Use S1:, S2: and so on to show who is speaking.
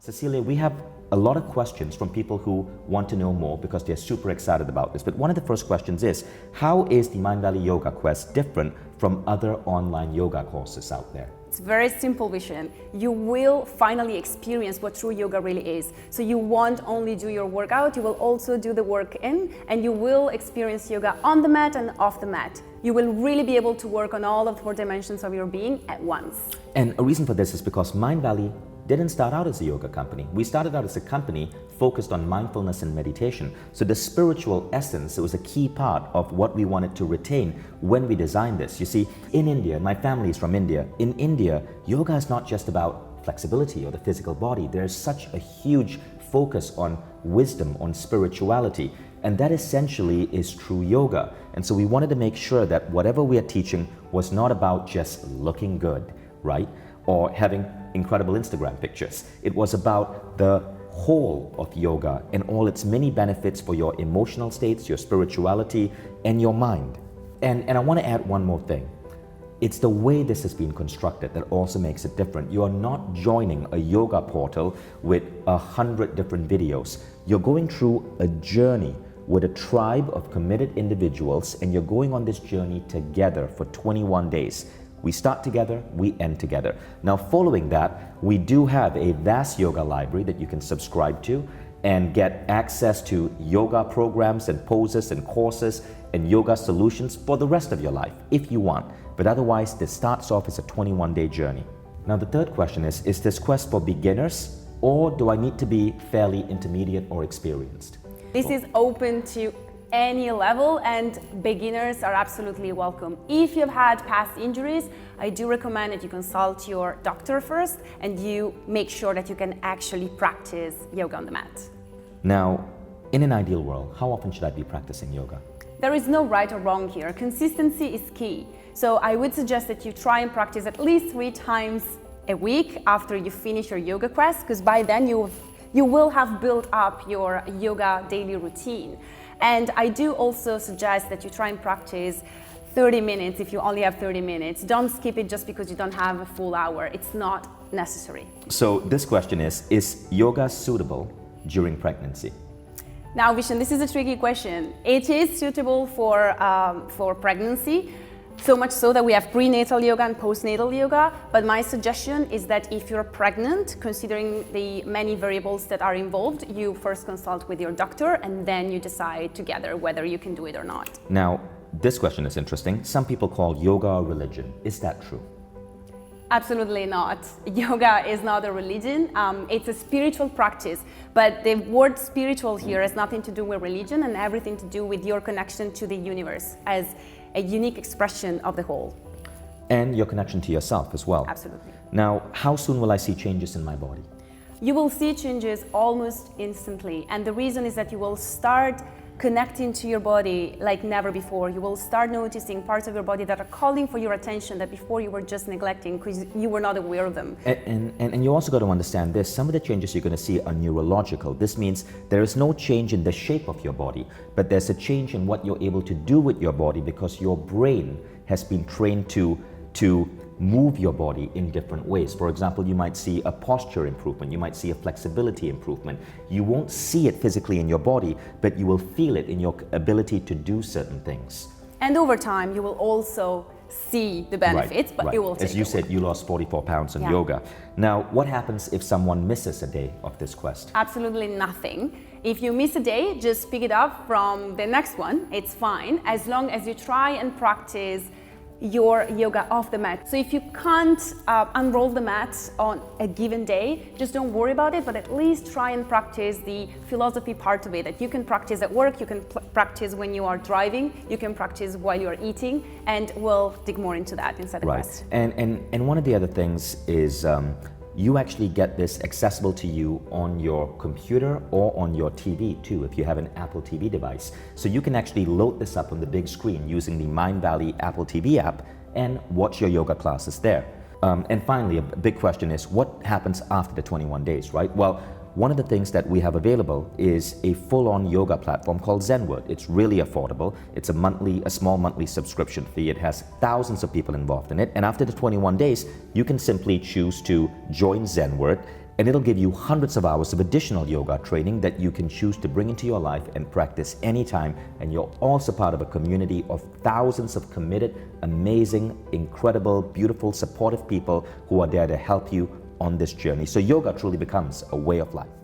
S1: Cecilia, we have a lot of questions from people who want to know more because they're super excited about this. But one of the first questions is, how is the Mindvalley Yoga Quest different from other online yoga courses out there?
S2: It's very simple, Vishen. You will finally experience what true yoga really is. So you won't only do your workout, you will also do the work in, and you will experience yoga on the mat and off the mat. You will really be able to work on all of the 4 dimensions of your being at once.
S1: And a reason for this is because Mindvalley didn't start out as a yoga company. We started out as a company focused on mindfulness and meditation. So the spiritual essence, it was a key part of what we wanted to retain when we designed this. You see, in India, my family is from India. In India, yoga is not just about flexibility or the physical body. There's such a huge focus on wisdom, on spirituality. And that essentially is true yoga. And so we wanted to make sure that whatever we are teaching was not about just looking good, right? Or having incredible Instagram pictures. It was about the whole of yoga and all its many benefits for your emotional states, your spirituality, and your mind. And I want to add one more thing. It's the way this has been constructed that also makes it different. You are not joining a yoga portal with 100 different videos. You're going through a journey with a tribe of committed individuals, and you're going on this journey together for 21 days. We start together, we end together. Now, following that, we do have a vast yoga library that you can subscribe to and get access to yoga programs and poses and courses and yoga solutions for the rest of your life, if you want. But otherwise, this starts off as a 21-day journey. Now, the third question is this quest for beginners, or do I need to be fairly intermediate or experienced?
S2: This is open to any level, and beginners are absolutely welcome. If you've had past injuries, I do recommend that you consult your doctor first and you make sure that you can actually practice yoga on the mat.
S1: Now, in an ideal world, how often should I be practicing yoga?
S2: There is no right or wrong here. Consistency is key. So I would suggest that you try and practice at least 3 times a week after you finish your yoga quest, because by then you will have built up your yoga daily routine. And I do also suggest that you try and practice 30 minutes if you only have 30 minutes. Don't skip it just because you don't have a full hour. It's not necessary.
S1: So this question is yoga suitable during pregnancy?
S2: Now, Vishen, this is a tricky question. It is suitable for pregnancy, so much so that we have prenatal yoga and postnatal yoga. But my suggestion is that if you're pregnant, considering the many variables that are involved, you first consult with your doctor and then you decide together whether you can do it or not.
S1: Now, this question is interesting. Some people call yoga a religion. Is that true?
S2: Absolutely not. Yoga is not a religion. It's a spiritual practice, but the word spiritual here has nothing to do with religion and everything to do with your connection to the universe as a unique expression of the whole.
S1: And your connection to yourself as well.
S2: Absolutely.
S1: Now, how soon will I see changes in my body?
S2: You will see changes almost instantly. And the reason is that you will start connecting to your body like never before. You will start noticing parts of your body that are calling for your attention that before you were just neglecting because you were not aware of them.
S1: And you also got to understand this. Some of the changes you're going to see are neurological. This means there is no change in the shape of your body, but there's a change in what you're able to do with your body because your brain has been trained to move your body in different ways. For example, you might see a posture improvement, you might see a flexibility improvement. You won't see it physically in your body, but you will feel it in your ability to do certain things.
S2: And over time, you will also see the benefits, but it will take
S1: As you said, you lost 44 pounds in yoga. Now, what happens if someone misses a day of this quest?
S2: Absolutely nothing. If you miss a day, just pick it up from the next one. It's fine, as long as you try and practice your yoga off the mat. So if you can't unroll the mat on a given day, just don't worry about it, but at least try and practice the philosophy part of it, that you can practice at work, you can practice when you are driving, you can practice while you're eating, and we'll dig more into that inside the quest.
S1: And one of the other things is you actually get this accessible to you on your computer or on your TV too, if you have an Apple TV device. So you can actually load this up on the big screen using the Mindvalley Apple TV app and watch your yoga classes there. And finally, a big question is, what happens after the 21 days, right? Well, one of the things that we have available is a full-on yoga platform called Zenword. It's really affordable. It's a small monthly subscription fee. It has thousands of people involved in it. And after the 21 days, you can simply choose to join Zenword And it'll give you hundreds of hours of additional yoga training that you can choose to bring into your life and practice anytime. And you're also part of a community of thousands of committed, amazing, incredible, beautiful, supportive people who are there to help you on this journey. So yoga truly becomes a way of life.